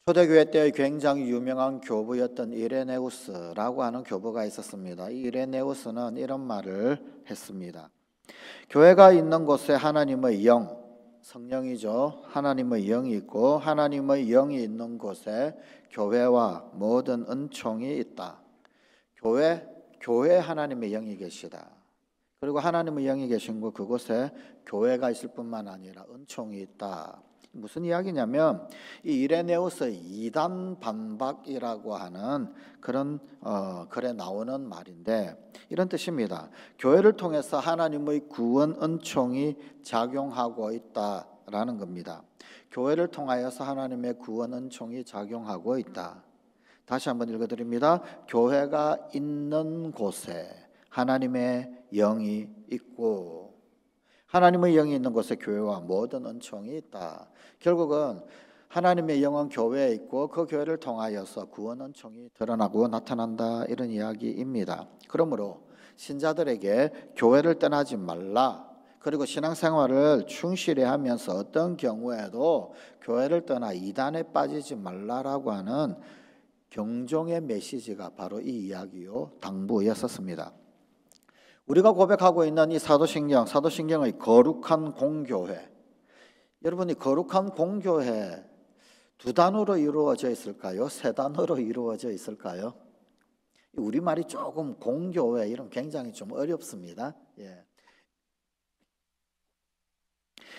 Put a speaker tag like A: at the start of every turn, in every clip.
A: 초대교회 때 굉장히 유명한 교부였던 이레네우스라고 하는 교부가 있었습니다. 이 이레네우스는 이런 말을 했습니다. 교회가 있는 곳에 하나님의 영, 성령이죠. 하나님의 영이 있고 하나님의 영이 있는 곳에 교회와 모든 은총이 있다. 교회에 하나님의 영이 계시다. 그리고 하나님의 영이 계신 곳 그곳에 교회가 있을 뿐만 아니라 은총이 있다. 무슨 이야기냐면 이 이레네우스의 이단 반박이라고 하는 그런 글에 나오는 말인데 이런 뜻입니다. 교회를 통해서 하나님의 구원 은총이 작용하고 있다라는 겁니다. 교회를 통하여서 하나님의 구원 은총이 작용하고 있다. 다시 한번 읽어드립니다. 교회가 있는 곳에 하나님의 영이 있고 하나님의 영이 있는 곳에 교회와 모든 은총이 있다. 결국은 하나님의 영은 교회에 있고 그 교회를 통하여서 구원 은총이 드러나고 나타난다 이런 이야기입니다. 그러므로 신자들에게 교회를 떠나지 말라. 그리고 신앙생활을 충실히 하면서 어떤 경우에도 교회를 떠나 이단에 빠지지 말라라고 하는 경종의 메시지가 바로 이 이야기요 당부였었습니다. 우리가 고백하고 있는 이 사도신경의 거룩한 공교회. 여러분이 거룩한 공교회 두 단어로 이루어져 있을까요? 세 단어로 이루어져 있을까요? 우리말이 조금 공교회 이런 굉장히 좀 어렵습니다. 예.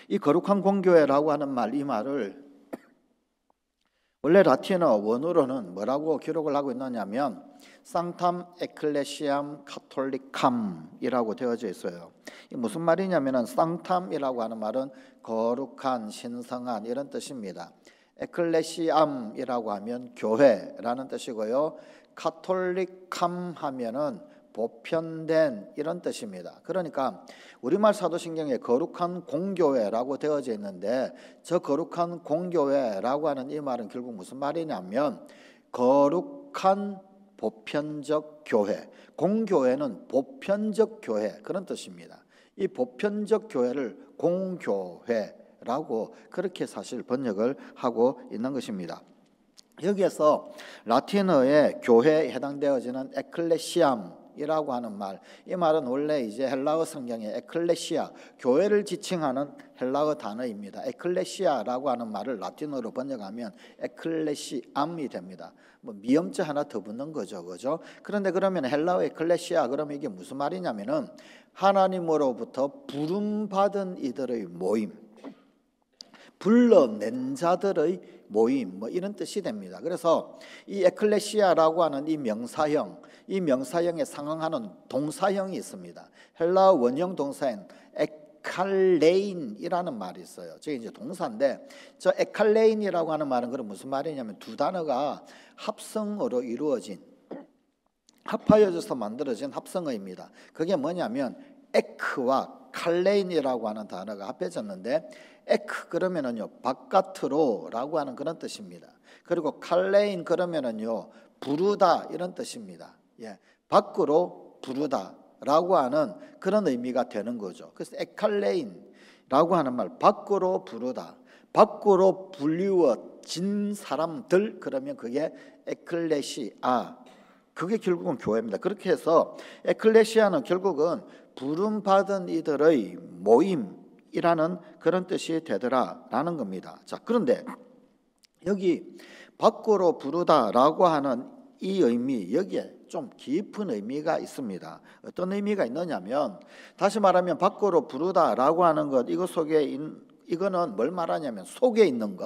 A: 이 거룩한 공교회라고 하는 말, 이 말을 원래 라틴어 원어로는 뭐라고 기록을 하고 있느냐면 Sanctam Ecclesiam Catholicam이라고 되어져 있어요. 이 무슨 말이냐면은 Sanctam이라고 하는 말은 거룩한, 신성한 이런 뜻입니다. Ecclesiam이라고 하면 교회라는 뜻이고요. Catholicam 하면은 보편된 이런 뜻입니다. 그러니까 우리말 사도신경에 거룩한 공교회라고 되어져 있는데 저 거룩한 공교회라고 하는 이 말은 결국 무슨 말이냐면 거룩한 보편적 교회, 공교회는 보편적 교회 그런 뜻입니다. 이 보편적 교회를 공교회라고 그렇게 사실 번역을 하고 있는 것입니다. 여기에서 라틴어의 교회에 해당되어지는 에클레시암 이라고 하는 말, 이 말은 원래 이제 헬라어 성경에 에클레시아, 교회를 지칭하는 헬라어 단어입니다. 에클레시아라고 하는 말을 라틴어로 번역하면 에클레시암이 됩니다. 뭐 미음자 하나 더 붙는 거죠, 그죠? 그런데 그러면 헬라어 에클레시아 그러면 이게 무슨 말이냐면은 하나님으로부터 부름받은 이들의 모임, 불러낸 자들의 모임, 뭐 이런 뜻이 됩니다. 그래서 이 에클레시아라고 하는 이 명사형에 상응하는 동사형이 있습니다. 헬라어 원형 동사인 에칼레인이라는 말이 있어요. 저게 이제 동사인데 저 에칼레인이라고 하는 말은 그럼 무슨 말이냐면 두 단어가 합성어로 이루어진 합하여져서 만들어진 합성어입니다. 그게 뭐냐면 에크와 칼레인이라고 하는 단어가 합해졌는데 에크 그러면은요 바깥으로라고 하는 그런 뜻입니다. 그리고 칼레인 그러면은요 부르다 이런 뜻입니다. 예, 밖으로 부르다라고 하는 그런 의미가 되는 거죠. 그래서 에칼레인라고 하는 말 밖으로 부르다, 밖으로 불리워진 사람들 그러면 그게 에클레시아. 그게 결국은 교회입니다. 그렇게 해서 에클레시아는 결국은 부름받은 이들의 모임이라는 그런 뜻이 되더라라는 겁니다. 자, 그런데 여기 밖으로 부르다라고 하는 이 의미, 여기에 좀 깊은 의미가 있습니다. 어떤 의미가 있느냐면 다시 말하면 밖으로 부르다라고 하는 것 이거는 뭘 말하냐면 속에 있는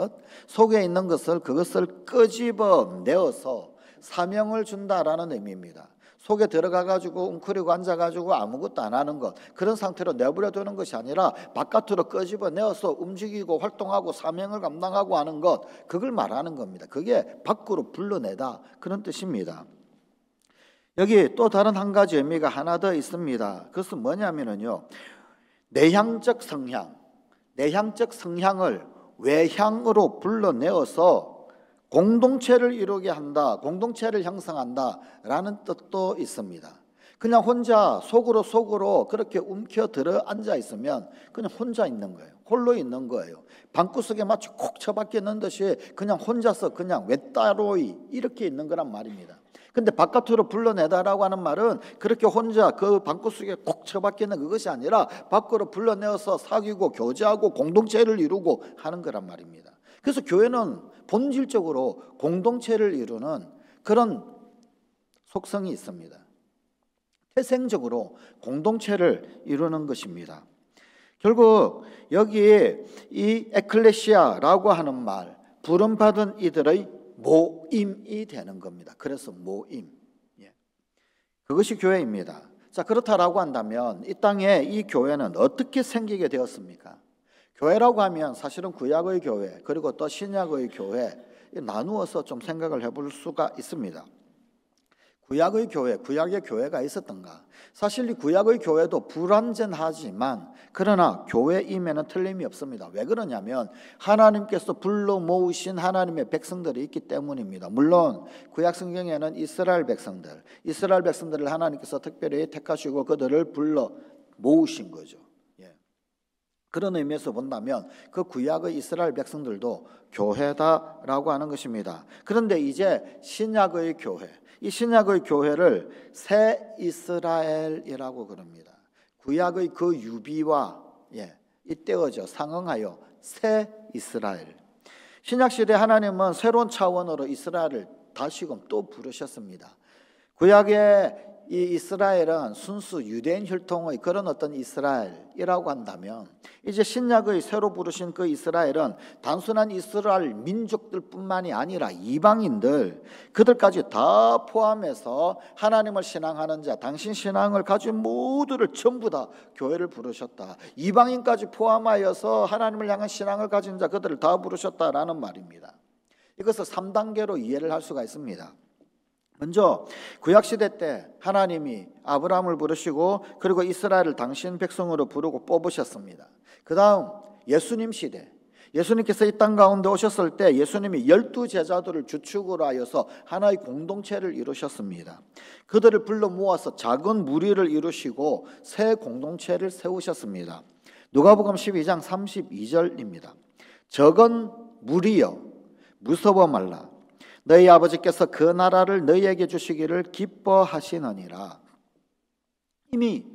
A: 것을 그것을 끄집어 내어서 사명을 준다라는 의미입니다. 속에 들어가가지고 웅크리고 앉아가지고 아무것도 안 하는 것 그런 상태로 내버려 두는 것이 아니라 바깥으로 끄집어 내어서 움직이고 활동하고 사명을 감당하고 하는 것 그걸 말하는 겁니다. 그게 밖으로 불러내다 그런 뜻입니다. 여기 또 다른 한 가지 의미가 하나 더 있습니다. 그것은 뭐냐면요 내향적 성향을 외향으로 불러내어서 공동체를 이루게 한다, 공동체를 형성한다라는 뜻도 있습니다. 그냥 혼자 속으로 그렇게 움켜 들어 앉아 있으면 그냥 혼자 있는 거예요. 홀로 있는 거예요. 방구석에 마치 콕 처박혀 있는 듯이 그냥 혼자서 그냥 외따로이 이렇게 있는 거란 말입니다. 근데 바깥으로 불러내다라고 하는 말은 그렇게 혼자 그 방구석에 콕 처박혀 있는 그것이 아니라 밖으로 불러내어서 사귀고 교제하고 공동체를 이루고 하는 거란 말입니다. 그래서 교회는 본질적으로 공동체를 이루는 그런 속성이 있습니다. 태생적으로 공동체를 이루는 것입니다. 결국 여기에 이 에클레시아라고 하는 말, 부름받은 이들의 모임이 되는 겁니다. 그래서 모임, 그것이 교회입니다. 자, 그렇다라고 한다면 이 땅에 이 교회는 어떻게 생기게 되었습니까? 교회라고 하면 사실은 구약의 교회 그리고 또 신약의 교회 나누어서 좀 생각을 해볼 수가 있습니다. 구약의 교회, 구약의 교회가 있었던가? 사실 이 구약의 교회도 불완전하지만 그러나 교회임에는 틀림이 없습니다. 왜 그러냐면 하나님께서 불러 모으신 하나님의 백성들이 있기 때문입니다. 물론 구약 성경에는 이스라엘 백성들을 하나님께서 특별히 택하시고 그들을 불러 모으신 거죠. 그런 의미에서 본다면 그 구약의 이스라엘 백성들도 교회다라고 하는 것입니다. 그런데 이제 신약의 교회, 이 신약의 교회를 새 이스라엘이라고 그럽니다. 구약의 그 유비와 잇대어져 상응하여 새 이스라엘. 신약 시대 하나님은 새로운 차원으로 이스라엘을 다시금 또 부르셨습니다. 구약의 이 이스라엘은 순수 유대인 혈통의 그런 어떤 이스라엘이라고 한다면 이제 신약의 새로 부르신 그 이스라엘은 단순한 이스라엘 민족들뿐만이 아니라 이방인들 그들까지 다 포함해서 하나님을 신앙하는 자, 당신 신앙을 가진 모두를 전부 다 교회를 부르셨다. 이방인까지 포함하여서 하나님을 향한 신앙을 가진 자 그들을 다 부르셨다라는 말입니다. 이것을 3단계로 이해를 할 수가 있습니다. 먼저 구약시대 때 하나님이 아브라함을 부르시고 그리고 이스라엘을 당신 백성으로 부르고 뽑으셨습니다. 그 다음 예수님 시대, 예수님께서 이 땅 가운데 오셨을 때 예수님이 12제자들을 주축으로 하여서 하나의 공동체를 이루셨습니다. 그들을 불러 모아서 작은 무리를 이루시고 새 공동체를 세우셨습니다. 누가복음 12장 32절입니다. 적은 무리여 무서워 말라. 너희 아버지께서 그 나라를 너희에게 주시기를 기뻐하시느니라. 이미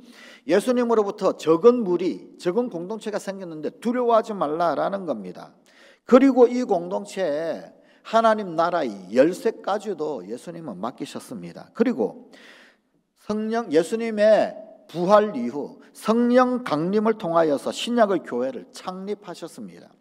A: 예수님으로부터 적은 무리, 적은 공동체가 생겼는데 두려워하지 말라라는 겁니다. 그리고 이 공동체에 하나님 나라의 열쇠까지도 예수님은 맡기셨습니다. 그리고 예수님의 부활 이후 성령 강림을 통하여서 신약의 교회를 창립하셨습니다.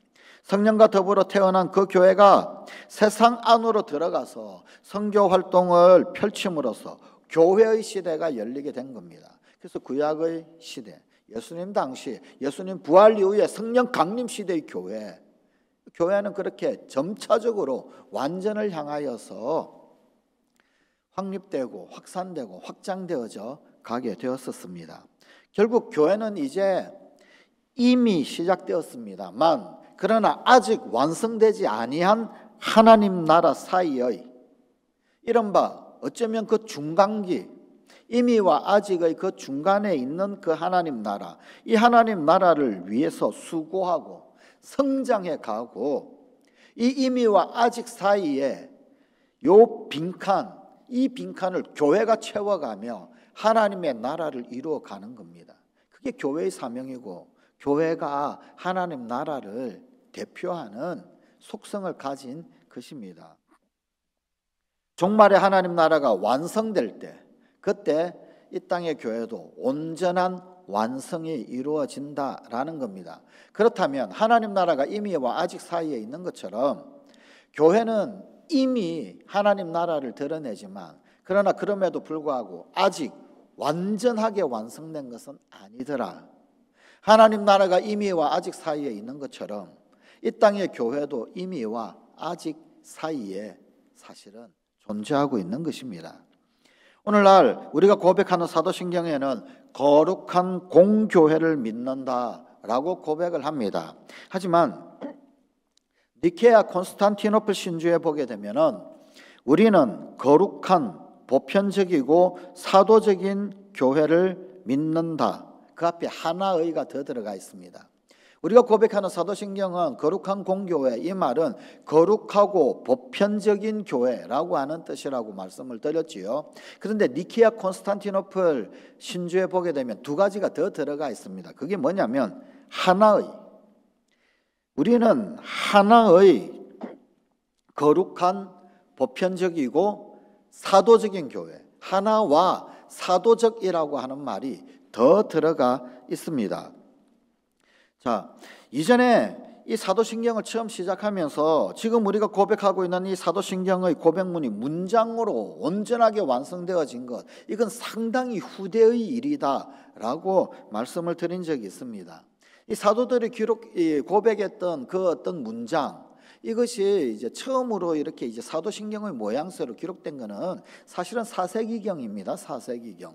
A: 성령과 더불어 태어난 그 교회가 세상 안으로 들어가서 선교 활동을 펼침으로써 교회의 시대가 열리게 된 겁니다. 그래서 구약의 시대, 예수님 당시, 예수님 부활 이후에 성령 강림 시대의 교회는 그렇게 점차적으로 완전을 향하여서 확립되고 확산되고 확장되어져 가게 되었었습니다. 결국 교회는 이제 이미 시작되었습니다만 그러나 아직 완성되지 아니한 하나님 나라 사이의 이른바 어쩌면 그 중간기, 이미와 아직의 그 중간에 있는 그 하나님 나라, 이 하나님 나라를 위해서 수고하고 성장해 가고 이 이미와 아직 사이에 요 빈칸, 이 빈칸을 교회가 채워가며 하나님의 나라를 이루어가는 겁니다. 그게 교회의 사명이고 교회가 하나님 나라를 대표하는 속성을 가진 것입니다. 종말에 하나님 나라가 완성될 때 그때 이 땅의 교회도 온전한 완성이 이루어진다라는 겁니다. 그렇다면 하나님 나라가 이미와 아직 사이에 있는 것처럼 교회는 이미 하나님 나라를 드러내지만 그러나 그럼에도 불구하고 아직 완전하게 완성된 것은 아니더라. 하나님 나라가 이미와 아직 사이에 있는 것처럼 이 땅의 교회도 이미와 아직 사이에 사실은 존재하고 있는 것입니다. 오늘날 우리가 고백하는 사도신경에는 거룩한 공교회를 믿는다라고 고백을 합니다. 하지만 니케아 콘스탄티노플 신주에 보게 되면은 우리는 거룩한 보편적이고 사도적인 교회를 믿는다. 그 앞에 하나의가 더 들어가 있습니다. 우리가 고백하는 사도신경은 거룩한 공교회, 이 말은 거룩하고 보편적인 교회라고 하는 뜻이라고 말씀을 드렸지요. 그런데 니케아 콘스탄티노플 신주에 보게 되면 두 가지가 더 들어가 있습니다. 그게 뭐냐면 하나의, 우리는 하나의 거룩한 보편적이고 사도적인 교회, 하나와 사도적이라고 하는 말이 더 들어가 있습니다. 자, 이전에 이 사도신경을 처음 시작하면서 지금 우리가 고백하고 있는 이 사도신경의 고백문이 문장으로 온전하게 완성되어진 것, 이건 상당히 후대의 일이다라고 말씀을 드린 적이 있습니다. 이 사도들이 고백했던 그 어떤 문장, 이것이 이제 처음으로 이렇게 이제 사도신경의 모양새로 기록된 것은 사실은 4세기경입니다. 4세기경.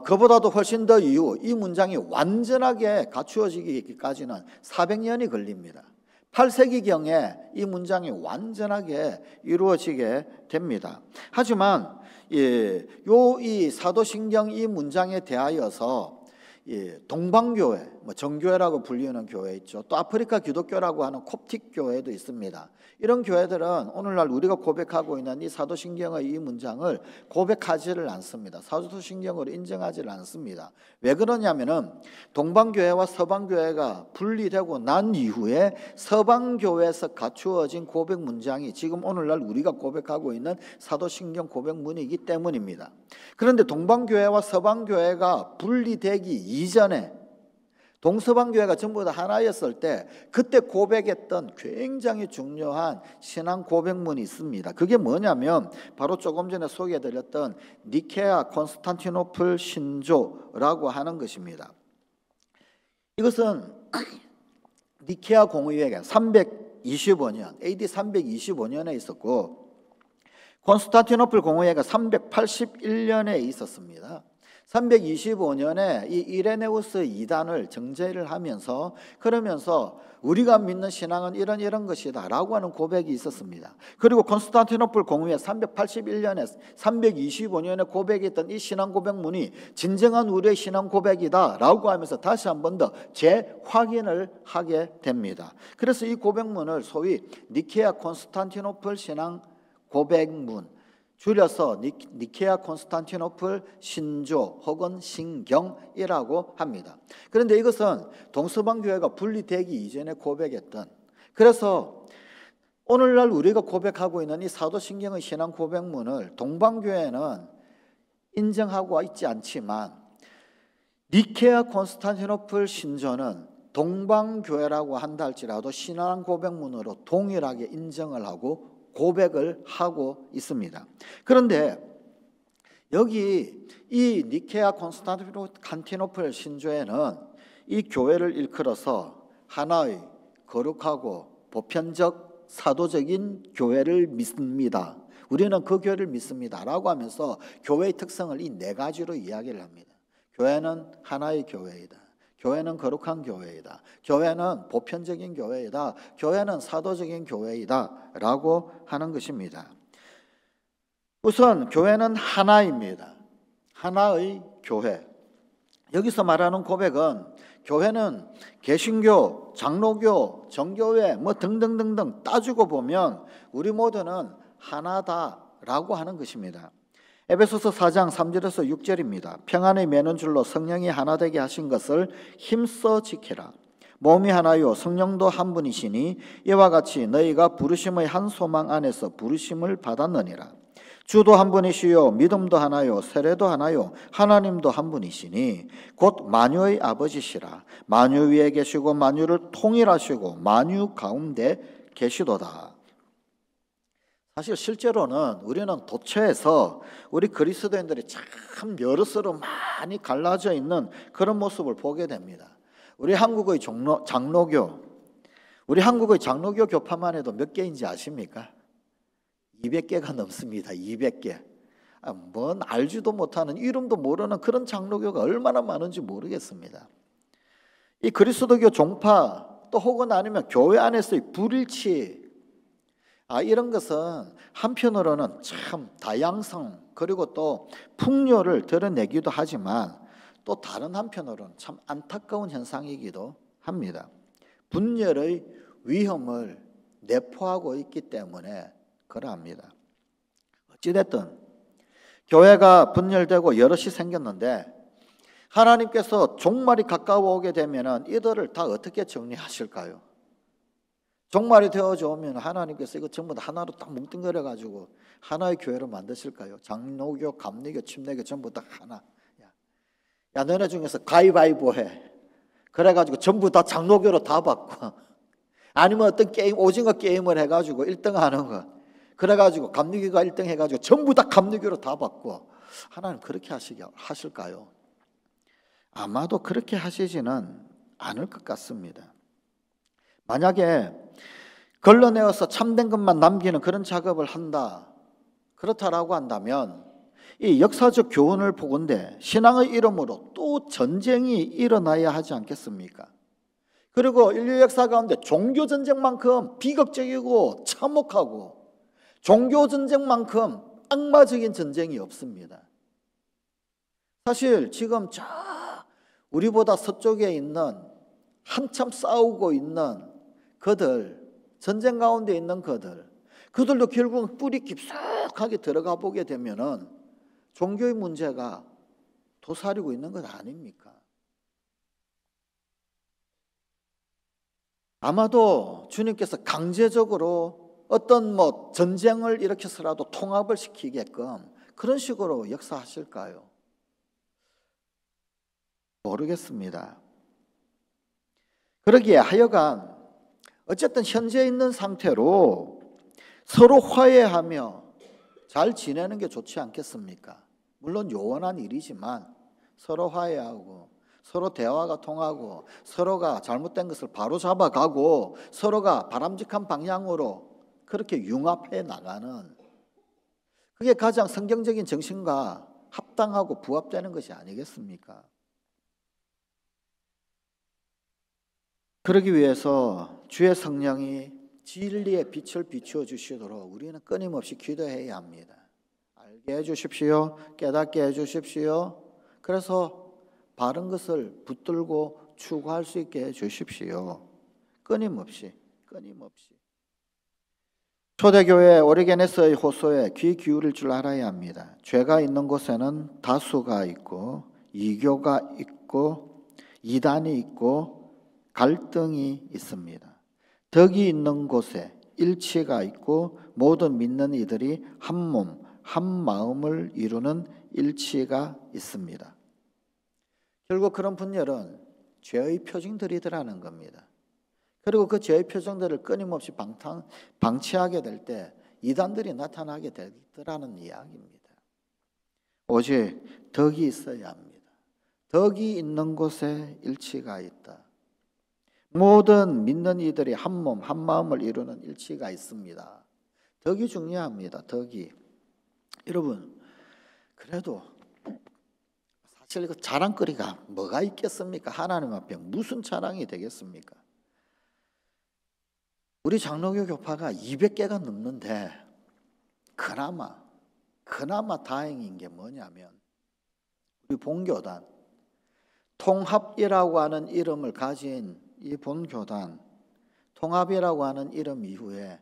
A: 그보다도 훨씬 더 이후 이 문장이 완전하게 갖추어지기까지는 400년이 걸립니다. 8세기경에 이 문장이 완전하게 이루어지게 됩니다. 하지만 이 사도신경 이 문장에 대하여서 동방교회, 정교회라고 불리는 교회 있죠. 또 아프리카 기독교라고 하는 콥틱 교회도 있습니다. 이런 교회들은 오늘날 우리가 고백하고 있는 이 사도신경의 이 문장을 고백하지를 않습니다. 사도신경으로 인정하지를 않습니다. 왜 그러냐면은 동방교회와 서방교회가 분리되고 난 이후에 서방교회에서 갖추어진 고백 문장이 지금 오늘날 우리가 고백하고 있는 사도신경 고백문이기 때문입니다. 그런데 동방교회와 서방교회가 분리되기 이전에 동서방교회가 전부 다 하나였을 때 그때 고백했던 굉장히 중요한 신앙 고백문이 있습니다. 그게 뭐냐면 바로 조금 전에 소개해드렸던 니케아 콘스탄티노플 신조라고 하는 것입니다. 이것은 니케아 공의회가 325년 AD 325년에 있었고 콘스탄티노플 공의회가 381년에 있었습니다. 325년에 이 이레네우스 이단을 정죄를 하면서 그러면서 우리가 믿는 신앙은 이런 것이다 라고 하는 고백이 있었습니다. 그리고 콘스탄티노플 공의회 381년에 325년에 고백했던 이 신앙 고백문이 진정한 우리의 신앙 고백이다 라고 하면서 다시 한 번 더 재확인을 하게 됩니다. 그래서 이 고백문을 소위 니케아 콘스탄티노플 신앙 고백문, 줄여서 니케아 콘스탄티노플 신조 혹은 신경이라고 합니다. 그런데 이것은 동서방교회가 분리되기 이전에 고백했던, 그래서 오늘날 우리가 고백하고 있는 이 사도신경의 신앙 고백문을 동방교회는 인정하고 있지 않지만 니케아 콘스탄티노플 신조는 동방교회라고 한다 할지라도 신앙 고백문으로 동일하게 인정을 하고 고백을 하고 있습니다. 그런데 여기 이 니케아 콘스탄티노플 신조에는 이 교회를 일컬어서 하나의 거룩하고 보편적 사도적인 교회를 믿습니다. 우리는 그 교회를 믿습니다 라고 하면서 교회의 특성을 이 네 가지로 이야기를 합니다. 교회는 하나의 교회이다. 교회는 거룩한 교회이다. 교회는 보편적인 교회이다. 교회는 사도적인 교회이다 라고 하는 것입니다. 우선 교회는 하나입니다. 하나의 교회. 여기서 말하는 고백은 교회는 개신교, 장로교, 정교회 등등등등 따지고 보면 우리 모두는 하나다라고 하는 것입니다. 에베소서 4장 3절에서 6절입니다. 평안의 매는 줄로 성령이 하나 되게 하신 것을 힘써 지키라. 몸이 하나요 성령도 한 분이시니 이와 같이 너희가 부르심의 한 소망 안에서 부르심을 받았느니라. 주도 한 분이시요 믿음도 하나요 세례도 하나요 하나님도 한 분이시니 곧 만유의 아버지시라. 만유 위에 계시고 만유를 통일하시고 만유 가운데 계시도다. 사실 실제로는 우리는 도처에서 우리 그리스도인들이 참 여럿으로 많이 갈라져 있는 그런 모습을 보게 됩니다. 우리 한국의 장로교, 우리 한국의 장로교 교파만 해도 몇 개인지 아십니까? 200개가 넘습니다. 200개. 뭔 알지도 못하는, 이름도 모르는 그런 장로교가 얼마나 많은지 모르겠습니다. 이 그리스도교 종파 또 혹은 아니면 교회 안에서의 불일치, 이런 것은 한편으로는 참 다양성 그리고 또 풍요를 드러내기도 하지만 또 다른 한편으로는 참 안타까운 현상이기도 합니다. 분열의 위험을 내포하고 있기 때문에 그러합니다. 어찌됐든 교회가 분열되고 여럿이 생겼는데 하나님께서 종말이 가까워 오게 되면 이들을 다 어떻게 정리하실까요? 종말이 되어져 오면 하나님께서 이거 전부 다 하나로 딱 뭉뚱그려 가지고 하나의 교회로 만드실까요? 장로교, 감리교, 침례교 전부 다 하나. 야 너네 중에서 가위바위보 해. 그래가지고 전부 다 장로교로 다 바꿔. 아니면 어떤 게임, 오징어 게임을 해가지고 1등 하는 거. 그래가지고 감리교가 1등 해가지고 전부 다 감리교로 다 바꿔. 하나님 그렇게 하실까요? 아마도 그렇게 하시지는 않을 것 같습니다. 만약에 걸러내어서 참된 것만 남기는 그런 작업을 한다, 그렇다라고 한다면 이 역사적 교훈을 보건대 신앙의 이름으로 또 전쟁이 일어나야 하지 않겠습니까? 그리고 인류 역사 가운데 종교전쟁만큼 비극적이고 참혹하고 종교전쟁만큼 악마적인 전쟁이 없습니다. 사실 지금 저 우리보다 서쪽에 있는 한참 싸우고 있는 그들, 전쟁 가운데 있는 그들도 결국 뿌리 깊숙하게 들어가 보게 되면은 종교의 문제가 도사리고 있는 것 아닙니까? 아마도 주님께서 강제적으로 어떤 전쟁을 일으켜서라도 통합을 시키게끔 그런 식으로 역사하실까요? 모르겠습니다. 그러기에 하여간 어쨌든 현재 있는 상태로 서로 화해하며 잘 지내는 게 좋지 않겠습니까? 물론 요원한 일이지만 서로 화해하고 서로 대화가 통하고 서로가 잘못된 것을 바로 잡아가고 서로가 바람직한 방향으로 그렇게 융합해 나가는, 그게 가장 성경적인 정신과 합당하고 부합되는 것이 아니겠습니까? 그러기 위해서 주의 성령이 진리의 빛을 비추어 주시도록 우리는 끊임없이 기도해야 합니다. 알게 해주십시오. 깨닫게 해주십시오. 그래서 바른 것을 붙들고 추구할 수 있게 해주십시오. 끊임없이. 초대교회 오리게네스의 호소에 귀 기울일 줄 알아야 합니다. 죄가 있는 곳에는 다수가 있고 이교가 있고 이단이 있고 갈등이 있습니다. 덕이 있는 곳에 일치가 있고 모든 믿는 이들이 한 몸, 한 마음을 이루는 일치가 있습니다. 결국 그런 분열은 죄의 표징들이더라는 겁니다. 그리고 그 죄의 표징들을 끊임없이 방치하게 될 때 이단들이 나타나게 되더라는 이야기입니다. 오직 덕이 있어야 합니다. 덕이 있는 곳에 일치가 있다. 모든 믿는 이들이 한 몸, 한 마음을 이루는 일치가 있습니다. 덕이 중요합니다. 덕이. 여러분, 그래도 사실 그 자랑거리가 뭐가 있겠습니까? 하나님 앞에 무슨 자랑이 되겠습니까? 우리 장로교 교파가 200개가 넘는데 그나마 다행인 게 뭐냐면 우리 본교단, 통합이라고 하는 이름을 가진 이 본교단, 통합이라고 하는 이름 이후에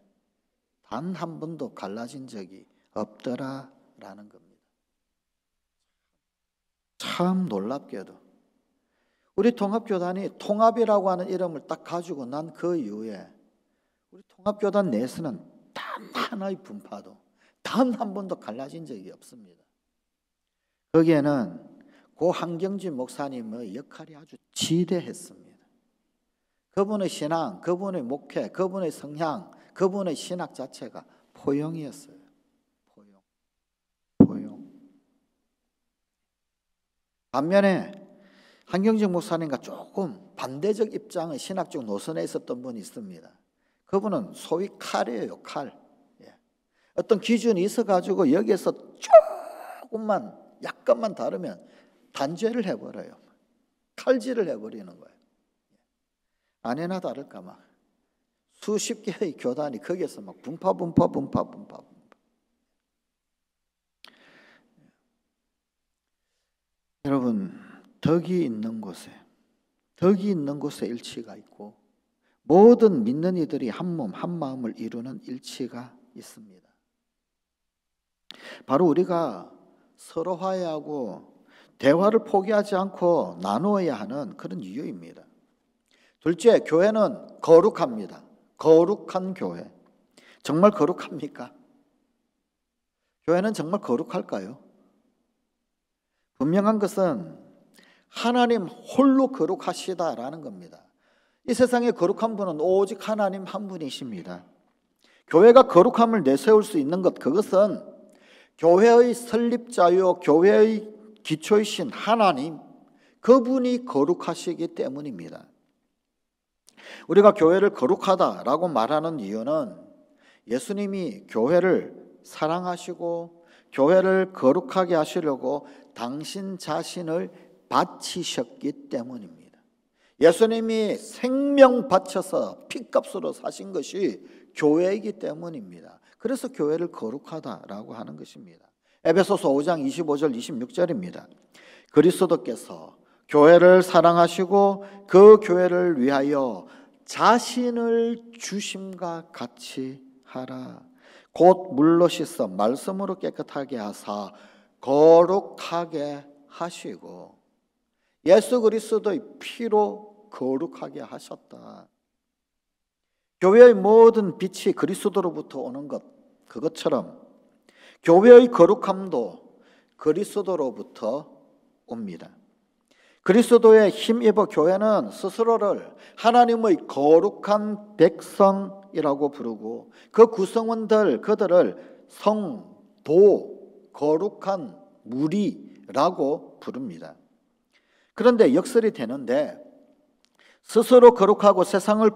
A: 단 한 번도 갈라진 적이 없더라라는 겁니다. 참 놀랍게도 우리 통합교단이 통합이라고 하는 이름을 딱 가지고 난 그 이후에 우리 통합교단 내에서는 단 하나의 분파도 단 한 번도 갈라진 적이 없습니다. 거기에는 고 한경지 목사님의 역할이 아주 지대했습니다. 그분의 신앙, 그분의 목회, 그분의 성향, 그분의 신학 자체가 포용이었어요. 포용. 반면에 한경직 목사님과 조금 반대적 입장의 신학적 노선에 있었던 분이 있습니다. 그분은 소위 칼이에요, 칼. 어떤 기준이 있어가지고 여기에서 조금만, 약간만 다르면 단죄를 해버려요. 칼질을 해버리는 거예요. 아니나 다를까 막 수십 개의 교단이 거기에서 막 분파. 여러분, 덕이 있는 곳에 일치가 있고 모든 믿는 이들이 한 몸, 한 마음을 이루는 일치가 있습니다. 바로 우리가 서로 화해하고 대화를 포기하지 않고 나누어야 하는 그런 이유입니다. 둘째, 교회는 거룩합니다. 거룩한 교회. 정말 거룩합니까? 교회는 정말 거룩할까요? 분명한 것은 하나님 홀로 거룩하시다라는 겁니다. 이 세상에 거룩한 분은 오직 하나님 한 분이십니다. 교회가 거룩함을 내세울 수 있는 것, 그것은 교회의 설립자요 교회의 기초이신 하나님, 그분이 거룩하시기 때문입니다. 우리가 교회를 거룩하다라고 말하는 이유는 예수님이 교회를 사랑하시고 교회를 거룩하게 하시려고 당신 자신을 바치셨기 때문입니다. 예수님이 생명 바쳐서 피값으로 사신 것이 교회이기 때문입니다. 그래서 교회를 거룩하다라고 하는 것입니다. 에베소서 5장 25절 26절입니다. 그리스도께서 교회를 사랑하시고 그 교회를 위하여 자신을 주심과 같이 하라. 곧 물로 씻어 말씀으로 깨끗하게 하사 거룩하게 하시고, 예수 그리스도의 피로 거룩하게 하셨다. 교회의 모든 빛이 그리스도로부터 오는 것, 그것처럼 교회의 거룩함도 그리스도로부터 옵니다. 그리스도의 힘입어 교회는 스스로를 하나님의 거룩한 백성이라고 부르고 그 구성원들, 그들을 성도, 거룩한 무리라고 부릅니다. 그런데 역설이 되는데, 스스로 거룩하고 세상을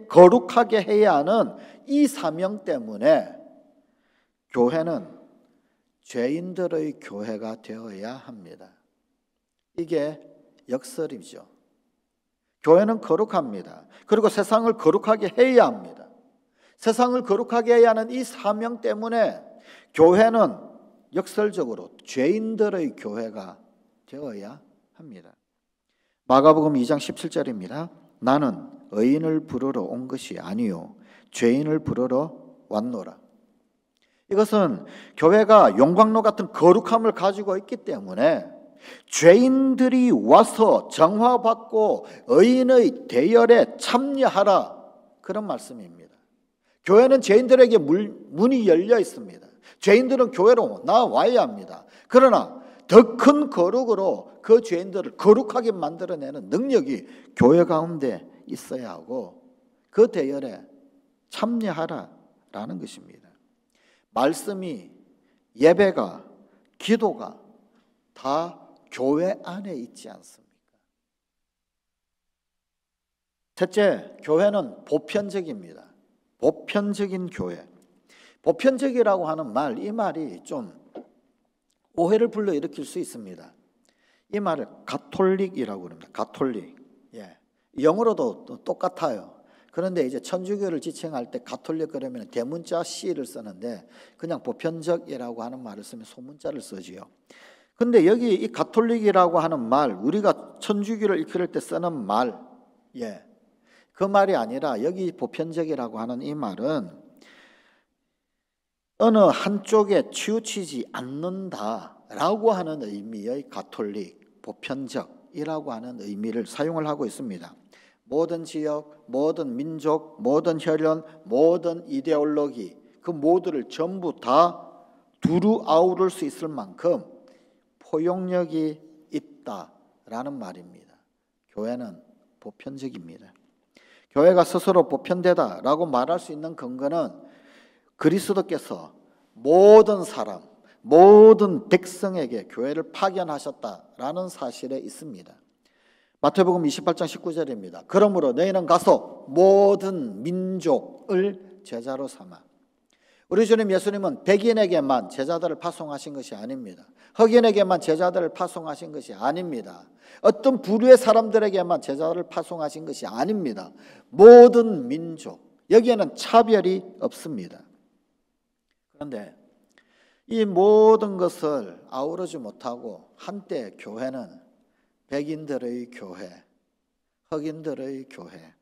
A: 거룩하게 해야 하는 이 사명 때문에 교회는 죄인들의 교회가 되어야 합니다. 이게 역설이죠. 교회는 거룩합니다. 그리고 세상을 거룩하게 해야 합니다. 세상을 거룩하게 해야 하는 이 사명 때문에 교회는 역설적으로 죄인들의 교회가 되어야 합니다. 마가복음 2장 17절입니다. 나는 의인을 부르러 온 것이 아니요 죄인을 부르러 왔노라. 이것은 교회가 용광로 같은 거룩함을 가지고 있기 때문에 죄인들이 와서 정화받고 의인의 대열에 참여하라, 그런 말씀입니다. 교회는 죄인들에게 문이 열려 있습니다. 죄인들은 교회로 나와야 합니다. 그러나 더 큰 거룩으로 그 죄인들을 거룩하게 만들어내는 능력이 교회 가운데 있어야 하고 그 대열에 참여하라라는 것입니다. 말씀이, 예배가, 기도가 다 교회 안에 있지 않습니까? 첫째, 교회는 보편적입니다. 보편적인 교회. 보편적이라고 하는 말, 이 말이 좀 오해를 불러일으킬 수 있습니다. 이 말을 가톨릭이라고 합니다. 가톨릭. 예. 영어로도 똑같아요. 그런데 이제 천주교를 지칭할 때 가톨릭 그러면 대문자 C를 쓰는데 그냥 보편적이라고 하는 말을 쓰면 소문자를 쓰지요. 근데 여기 이 가톨릭이라고 하는 말, 우리가 천주교를 이끌 때 쓰는 말, 예, 그 말이 아니라 여기 보편적이라고 하는 이 말은 어느 한쪽에 치우치지 않는다라고 하는 의미의 가톨릭, 보편적이라고 하는 의미를 사용을 하고 있습니다. 모든 지역, 모든 민족, 모든 혈연, 모든 이데올로기, 그 모두를 전부 다 두루 아우를 수 있을 만큼 포용력이 있다라는 말입니다. 교회는 보편적입니다. 교회가 스스로 보편되다라고 말할 수 있는 근거는 그리스도께서 모든 사람, 모든 백성에게 교회를 파견하셨다라는 사실에 있습니다. 마태복음 28장 19절입니다. 그러므로 너희는 가서 모든 민족을 제자로 삼아. 우리 주님 예수님은 백인에게만 제자들을 파송하신 것이 아닙니다. 흑인에게만 제자들을 파송하신 것이 아닙니다. 어떤 부류의 사람들에게만 제자들을 파송하신 것이 아닙니다. 모든 민족, 여기에는 차별이 없습니다. 그런데 이 모든 것을 아우르지 못하고 한때 교회는 백인들의 교회, 흑인들의 교회,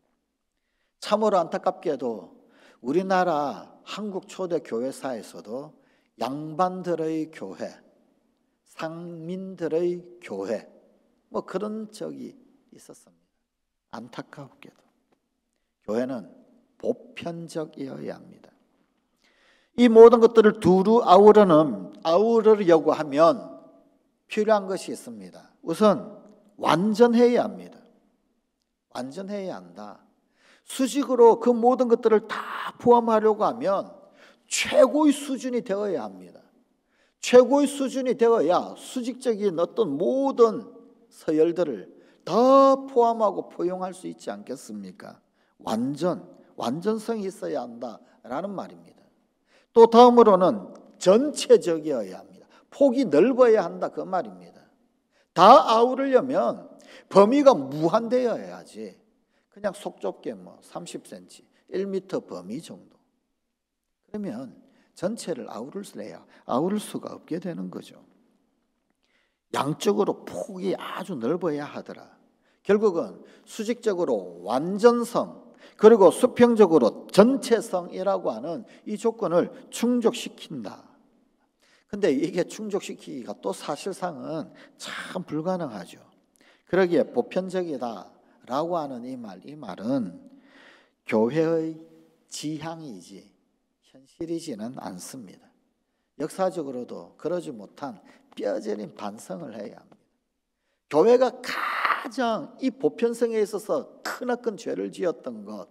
A: 참으로 안타깝게도 우리나라 한국 초대 교회사에서도 양반들의 교회, 상민들의 교회, 뭐 그런 적이 있었습니다. 안타깝게도 교회는 보편적이어야 합니다. 이 모든 것들을 두루 아우르려고 하면 필요한 것이 있습니다. 우선 완전해야 합니다. 완전해야 한다. 수직으로 그 모든 것들을 다 포함하려고 하면 최고의 수준이 되어야 합니다. 최고의 수준이 되어야 수직적인 어떤 모든 서열들을 다 포함하고 포용할 수 있지 않겠습니까? 완전성이 있어야 한다라는 말입니다. 또 다음으로는 전체적이어야 합니다. 폭이 넓어야 한다 그 말입니다. 다 아우르려면 범위가 무한되어야지 그냥 속 좁게 30cm, 1m 범위 정도. 그러면 전체를 아우를 수가 없게 되는 거죠. 양쪽으로 폭이 아주 넓어야 하더라. 결국은 수직적으로 완전성 그리고 수평적으로 전체성이라고 하는 이 조건을 충족시킨다. 근데 이게 충족시키기가 또 사실상은 참 불가능하죠. 그러기에 보편적이다라고 하는 이 말은 교회의 지향이지 현실이지는 않습니다. 역사적으로도 그러지 못한 뼈저린 반성을 해야 합니다. 교회가 가장 이 보편성에 있어서 크나큰 죄를 지었던 것,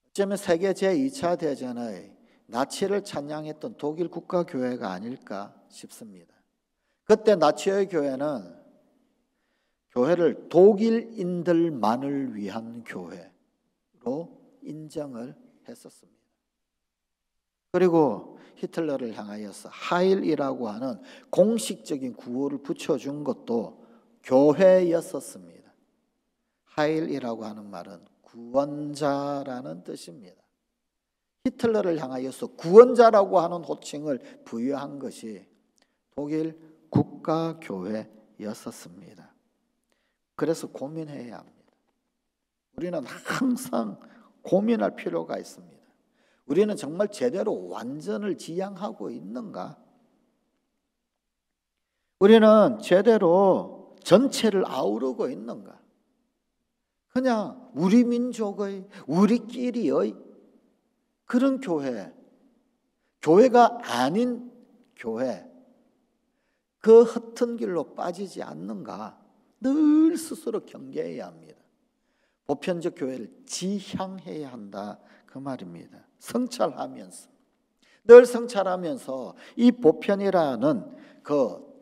A: 어쩌면 세계 제2차 대전의 나치를 찬양했던 독일 국가교회가 아닐까 싶습니다. 그때 나치의 교회는 교회를 독일인들만을 위한 교회로 인정을 했었습니다. 그리고 히틀러를 향하여서 하일이라고 하는 공식적인 구호를 붙여준 것도 교회였었습니다. 하일이라고 하는 말은 구원자라는 뜻입니다. 히틀러를 향하여서 구원자라고 하는 호칭을 부여한 것이 독일 국가교회였었습니다. 그래서 고민해야 합니다. 우리는 항상 고민할 필요가 있습니다. 우리는 정말 제대로 완전을 지향하고 있는가? 우리는 제대로 전체를 아우르고 있는가? 그냥 우리 민족의, 우리끼리의 그런 교회가 아닌 교회, 그 흩은 길로 빠지지 않는가? 늘 스스로 경계해야 합니다. 보편적 교회를 지향해야 한다 그 말입니다. 성찰하면서 늘 성찰하면서 이 보편이라는 그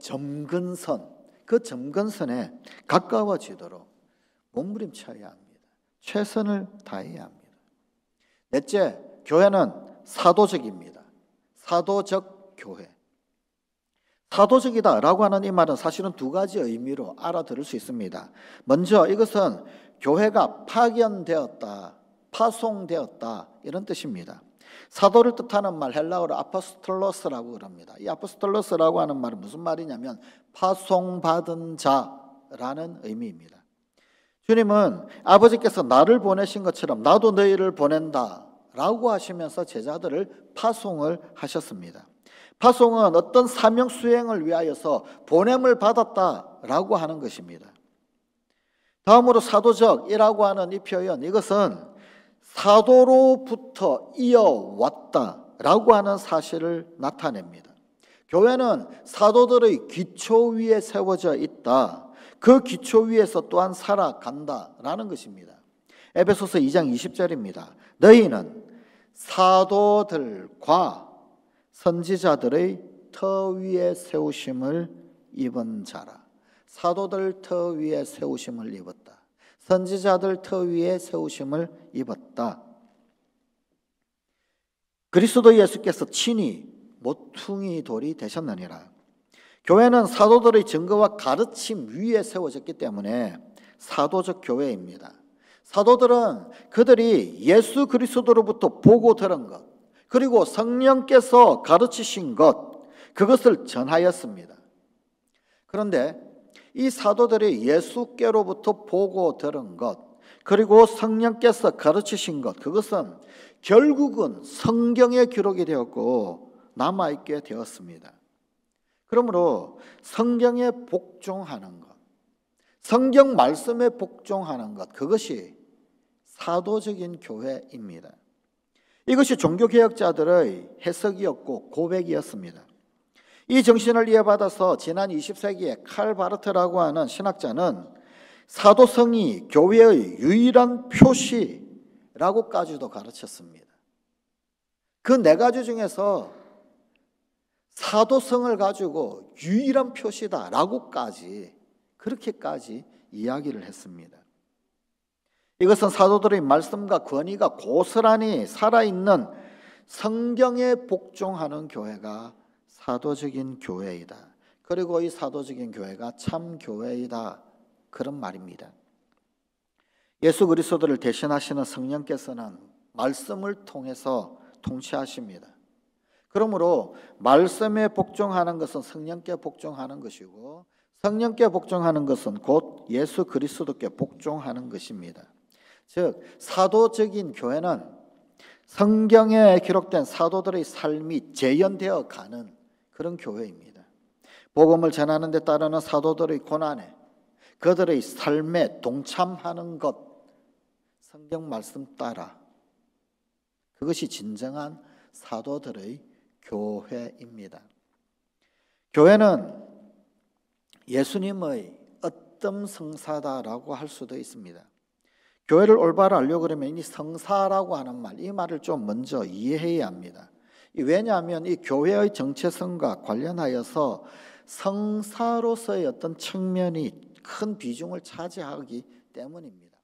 A: 점근선에 가까워지도록 몸부림쳐야 합니다. 최선을 다해야 합니다. 넷째, 교회는 사도적입니다. 사도적 교회. 사도적이다라고 하는 이 말은 사실은 두 가지 의미로 알아들을 수 있습니다. 먼저 이것은 교회가 파견되었다, 파송되었다 이런 뜻입니다. 사도를 뜻하는 말 헬라어로 아포스톨로스라고 그럽니다. 이 아포스톨로스라고 하는 말은 무슨 말이냐면 파송받은 자라는 의미입니다. 주님은 아버지께서 나를 보내신 것처럼 나도 너희를 보낸다 라고 하시면서 제자들을 파송을 하셨습니다. 파송은 어떤 사명 수행을 위하여서 보냄을 받았다라고 하는 것입니다. 다음으로 사도적이라고 하는 이 표현, 이것은 사도로부터 이어왔다라고 하는 사실을 나타냅니다. 교회는 사도들의 기초 위에 세워져 있다. 그 기초 위에서 또한 살아간다라는 것입니다. 에베소서 2장 20절입니다. 너희는 사도들과 선지자들의 터 위에 세우심을 입은 자라. 사도들 터 위에 세우심을 입었다. 선지자들 터 위에 세우심을 입었다. 그리스도 예수께서 친히 모퉁이 돌이 되셨느니라. 교회는 사도들의 증거와 가르침 위에 세워졌기 때문에 사도적 교회입니다. 사도들은 그들이 예수 그리스도로부터 보고 들은 것, 그리고 성령께서 가르치신 것, 그것을 전하였습니다. 그런데 이 사도들이 예수께로부터 보고 들은 것, 그리고 성령께서 가르치신 것, 그것은 결국은 성경에 기록이 되었고 남아있게 되었습니다. 그러므로 성경에 복종하는 것, 성경 말씀에 복종하는 것, 그것이 사도적인 교회입니다. 이것이 종교개혁자들의 해석이었고 고백이었습니다. 이 정신을 이해받아서 지난 20세기에 칼 바르트라고 하는 신학자는 사도성이 교회의 유일한 표시라고까지도 가르쳤습니다. 그 네 가지 중에서 사도성을 가지고 유일한 표시다라고까지 그렇게까지 이야기를 했습니다. 이것은 사도들의 말씀과 권위가 고스란히 살아있는 성경에 복종하는 교회가 사도적인 교회이다. 그리고 이 사도적인 교회가 참 교회이다. 그런 말입니다. 예수 그리스도를 대신하시는 성령께서는 말씀을 통해서 통치하십니다. 그러므로 말씀에 복종하는 것은 성령께 복종하는 것이고 성령께 복종하는 것은 곧 예수 그리스도께 복종하는 것입니다. 즉 사도적인 교회는 성경에 기록된 사도들의 삶이 재현되어 가는 그런 교회입니다. 복음을 전하는 데 따르는 사도들의 고난에 그들의 삶에 동참하는 것, 성경 말씀 따라, 그것이 진정한 사도들의 교회입니다. 교회는 예수님의 어떤 성사다라고 할 수도 있습니다. 교회를 올바로 알려고 그러면 이 성사라고 하는 말, 이 말을 좀 먼저 이해해야 합니다. 왜냐하면 이 교회의 정체성과 관련하여서 성사로서의 어떤 측면이 큰 비중을 차지하기 때문입니다.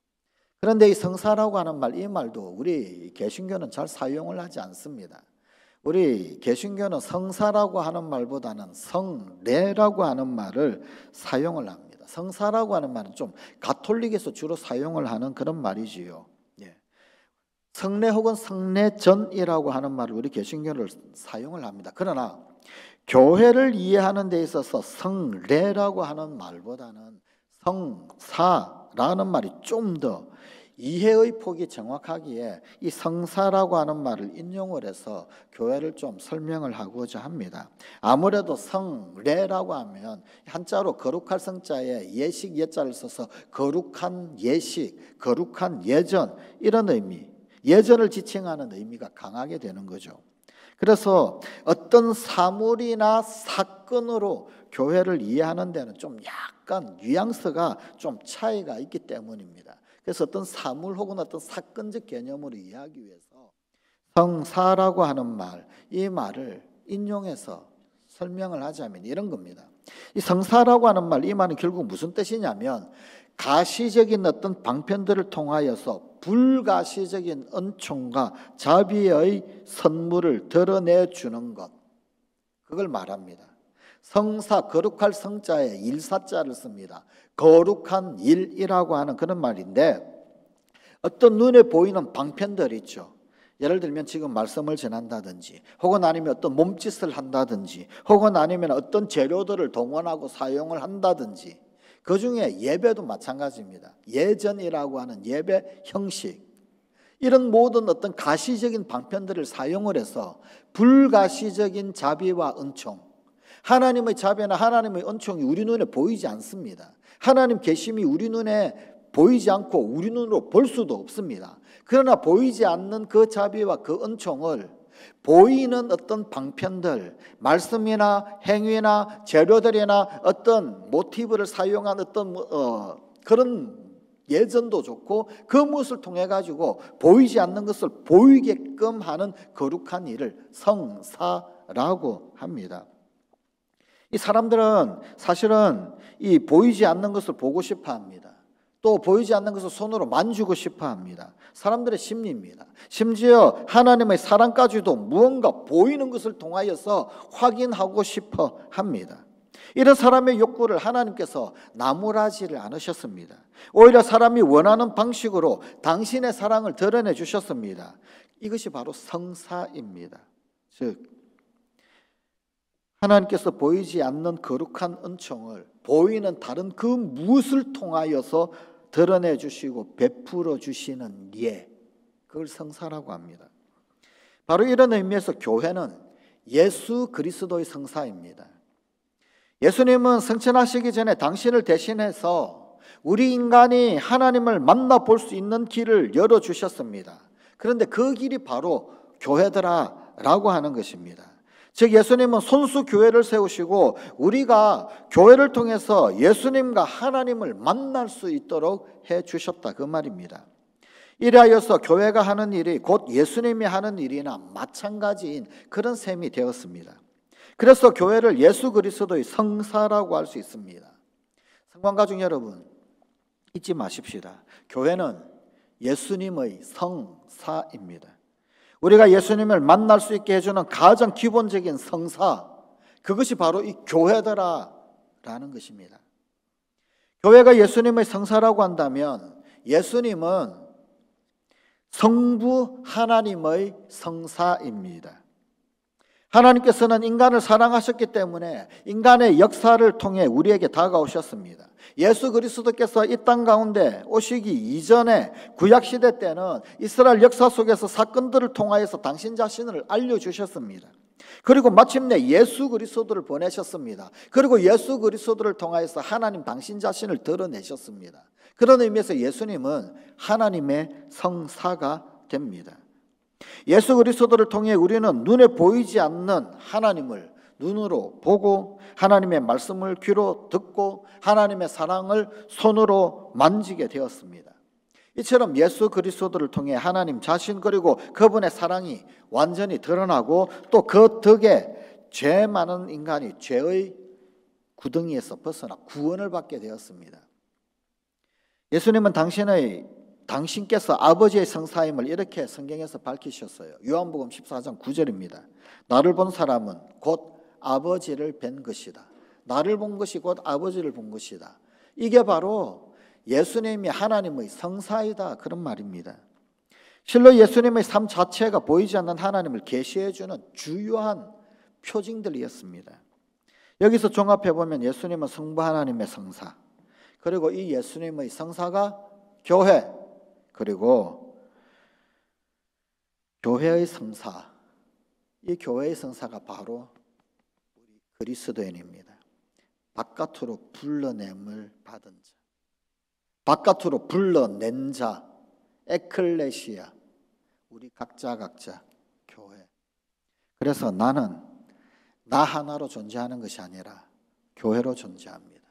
A: 그런데 이 성사라고 하는 말, 이 말도 우리 개신교는 잘 사용을 하지 않습니다. 우리 개신교는 성사라고 하는 말보다는 성례라고 하는 말을 사용을 합니다. 성사라고 하는 말은 좀 가톨릭에서 주로 사용을 하는 그런 말이지요. 성례 혹은 성례전이라고 하는 말을 우리 개신교를 사용을 합니다. 그러나 교회를 이해하는 데 있어서 성례라고 하는 말보다는 성사라는 말이 좀 더 이해의 폭이 정확하기에 이 성사라고 하는 말을 인용을 해서 교회를 좀 설명을 하고자 합니다. 아무래도 성례라고 하면 한자로 거룩할 성자에 예식 예자를 써서 거룩한 예식, 거룩한 예전, 이런 의미, 예전을 지칭하는 의미가 강하게 되는 거죠. 그래서 어떤 사물이나 사건으로 교회를 이해하는 데는 좀 약간 뉘앙스가 좀 차이가 있기 때문입니다. 그래서 어떤 사물 혹은 어떤 사건적 개념으로 이해하기 위해서 성사라고 하는 말, 이 말을 인용해서 설명을 하자면 이런 겁니다. 이 성사라고 하는 말, 이 말은 결국 무슨 뜻이냐면 가시적인 어떤 방편들을 통하여서 불가시적인 은총과 자비의 선물을 드러내주는 것, 그걸 말합니다. 성사, 거룩할 성자에 일사자를 씁니다. 거룩한 일이라고 하는 그런 말인데 어떤 눈에 보이는 방편들 있죠. 예를 들면 지금 말씀을 전한다든지 혹은 아니면 어떤 몸짓을 한다든지 혹은 아니면 어떤 재료들을 동원하고 사용을 한다든지, 그 중에 예배도 마찬가지입니다. 예전이라고 하는 예배 형식, 이런 모든 어떤 가시적인 방편들을 사용을 해서 불가시적인 자비와 은총, 하나님의 자비나 하나님의 은총이 우리 눈에 보이지 않습니다. 하나님 계심이 우리 눈에 보이지 않고 우리 눈으로 볼 수도 없습니다. 그러나 보이지 않는 그 자비와 그 은총을 보이는 어떤 방편들, 말씀이나 행위나 재료들이나 어떤 모티브를 사용한 어떤 그런 예전도 좋고 그 무엇을 통해 가지고 보이지 않는 것을 보이게끔 하는 거룩한 일을 성사라고 합니다. 이 사람들은 사실은 이 보이지 않는 것을 보고 싶어 합니다. 또 보이지 않는 것을 손으로 만지고 싶어 합니다. 사람들의 심리입니다. 심지어 하나님의 사랑까지도 무언가 보이는 것을 통하여서 확인하고 싶어 합니다. 이런 사람의 욕구를 하나님께서 나무라지를 않으셨습니다. 오히려 사람이 원하는 방식으로 당신의 사랑을 드러내 주셨습니다. 이것이 바로 성사입니다. 즉 하나님께서 보이지 않는 거룩한 은총을 보이는 다른 그 무엇을 통하여서 드러내 주시고 베풀어 주시는 예, 그걸 성사라고 합니다. 바로 이런 의미에서 교회는 예수 그리스도의 성사입니다. 예수님은 승천하시기 전에 당신을 대신해서 우리 인간이 하나님을 만나볼 수 있는 길을 열어주셨습니다. 그런데 그 길이 바로 교회더라 라고 하는 것입니다. 즉 예수님은 손수 교회를 세우시고 우리가 교회를 통해서 예수님과 하나님을 만날 수 있도록 해주셨다 그 말입니다. 이래하여서 교회가 하는 일이 곧 예수님이 하는 일이나 마찬가지인 그런 셈이 되었습니다. 그래서 교회를 예수 그리스도의 성사라고 할 수 있습니다. 성관가족 여러분, 잊지 마십시다. 교회는 예수님의 성사입니다. 우리가 예수님을 만날 수 있게 해주는 가장 기본적인 성사, 그것이 바로 이 교회더라라는 것입니다. 교회가 예수님의 성사라고 한다면 예수님은 성부 하나님의 성사입니다. 하나님께서는 인간을 사랑하셨기 때문에 인간의 역사를 통해 우리에게 다가오셨습니다. 예수 그리스도께서 이 땅 가운데 오시기 이전에 구약시대 때는 이스라엘 역사 속에서 사건들을 통하여서 당신 자신을 알려주셨습니다. 그리고 마침내 예수 그리스도를 보내셨습니다. 그리고 예수 그리스도를 통하여서 하나님 당신 자신을 드러내셨습니다. 그런 의미에서 예수님은 하나님의 성사가 됩니다. 예수 그리스도를 통해 우리는 눈에 보이지 않는 하나님을 눈으로 보고 하나님의 말씀을 귀로 듣고 하나님의 사랑을 손으로 만지게 되었습니다. 이처럼 예수 그리스도를 통해 하나님 자신 그리고 그분의 사랑이 완전히 드러나고 또 그 덕에 죄 많은 인간이 죄의 구덩이에서 벗어나 구원을 받게 되었습니다. 예수님은 당신께서 아버지의 성사임을 이렇게 성경에서 밝히셨어요. 요한복음 14장 9절입니다. 나를 본 사람은 곧 아버지를 뵌 것이다. 나를 본 것이 곧 아버지를 본 것이다. 이게 바로 예수님이 하나님의 성사이다 그런 말입니다. 실로 예수님의 삶 자체가 보이지 않는 하나님을 계시해 주는 주요한 표징들이었습니다. 여기서 종합해보면 예수님은 성부 하나님의 성사, 그리고 이 예수님의 성사가 교회, 그리고 교회의 성사, 이 교회의 성사가 바로 우리 그리스도인입니다. 바깥으로 불러냄을 받은 자, 바깥으로 불러낸 자, 에클레시아, 우리 각자 교회. 그래서 나는 나 하나로 존재하는 것이 아니라 교회로 존재합니다.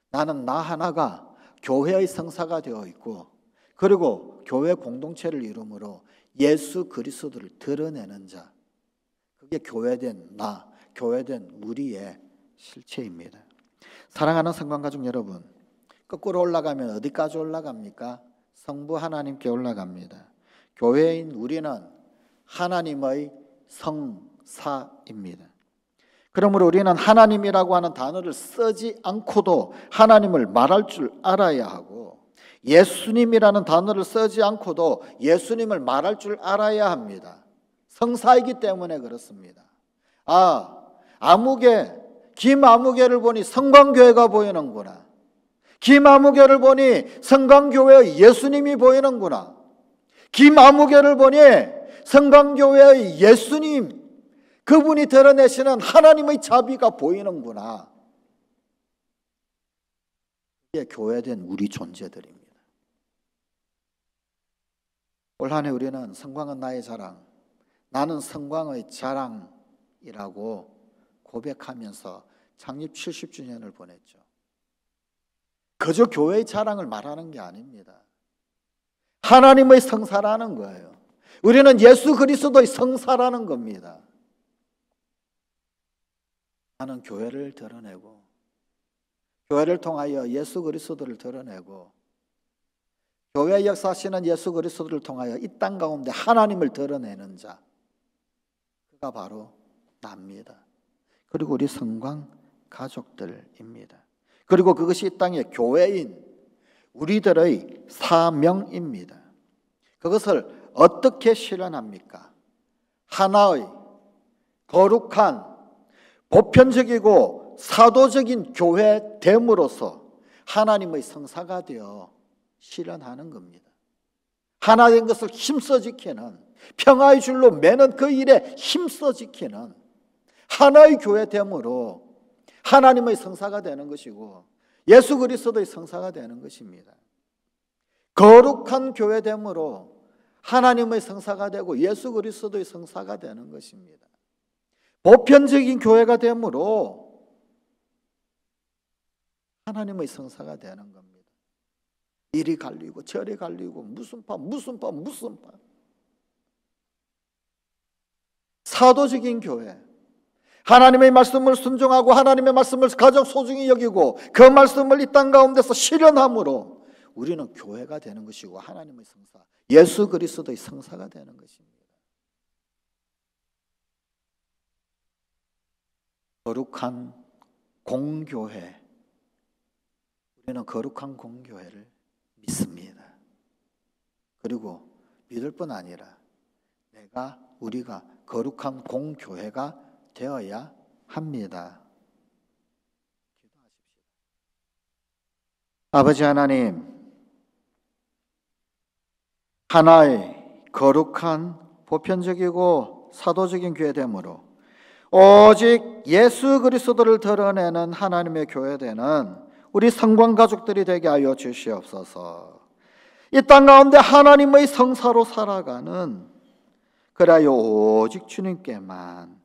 A: 나는 나 하나가 교회의 성사가 되어 있고 그리고 교회 공동체를 이루므로 예수 그리스도를 드러내는 자, 그게 교회된 나, 교회된 우리의 실체입니다. 사랑하는 성관가족 여러분, 거꾸로 올라가면 어디까지 올라갑니까? 성부 하나님께 올라갑니다. 교회인 우리는 하나님의 성사입니다. 그러므로 우리는 하나님이라고 하는 단어를 쓰지 않고도 하나님을 말할 줄 알아야 하고 예수님이라는 단어를 쓰지 않고도 예수님을 말할 줄 알아야 합니다. 성사이기 때문에 그렇습니다. 김아무개를 보니 성광교회가 보이는구나. 김아무개를 보니 성광교회의 예수님이 보이는구나. 김아무개를 보니 성광교회의 예수님, 그분이 드러내시는 하나님의 자비가 보이는구나. 이게 교회된 우리 존재들입니다. 올 한 해 우리는 성광은 나의 자랑, 나는 성광의 자랑이라고 고백하면서 창립 70주년을 보냈죠. 그저 교회의 자랑을 말하는 게 아닙니다. 하나님의 성사라는 거예요. 우리는 예수 그리스도의 성사라는 겁니다. 나는 교회를 드러내고 교회를 통하여 예수 그리스도를 드러내고 교회 역사하시는 예수 그리스도를 통하여 이 땅 가운데 하나님을 드러내는 자, 그가 바로 납니다. 그리고 우리 성광 가족들입니다. 그리고 그것이 이 땅의 교회인 우리들의 사명입니다. 그것을 어떻게 실현합니까? 하나의 거룩한 보편적이고 사도적인 교회됨으로써 하나님의 성사가 되어 실현하는 겁니다. 하나 된 것을 힘써 지키는, 평화의 줄로 매는 그 일에 힘써 지키는 하나의 교회됨으로 하나님의 성사가 되는 것이고 예수 그리스도의 성사가 되는 것입니다. 거룩한 교회됨으로 하나님의 성사가 되고 예수 그리스도의 성사가 되는 것입니다. 보편적인 교회가 됨으로 하나님의 성사가 되는 겁니다. 이리 갈리고 저리 갈리고 무슨 파. 사도적인 교회, 하나님의 말씀을 순종하고 하나님의 말씀을 가장 소중히 여기고 그 말씀을 이 땅 가운데서 실현함으로 우리는 교회가 되는 것이고 하나님의 성사, 예수 그리스도의 성사가 되는 것입니다. 거룩한 공교회, 우리는 거룩한 공교회를 믿습니다. 그리고 믿을 뿐 아니라 우리가 거룩한 공교회가 되어야 합니다. 기도하십시오. 아버지 하나님, 하나의 거룩한 보편적이고 사도적인 교회됨으로 오직 예수 그리스도를 드러내는 하나님의 교회되는 우리 성관 가족들이 되게 하여 주시옵소서. 이 땅 가운데 하나님의 성사로 살아가는, 그래야 오직 주님께만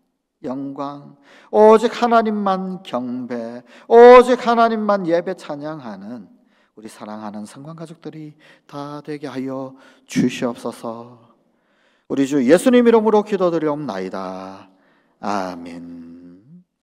A: 영광, 오직 하나님만 경배, 오직 하나님만 예배 찬양하는 우리 사랑하는 성관 가족들이 다 되게 하여 주시옵소서. 우리 주 예수님 이름으로 기도드리옵나이다. 아멘.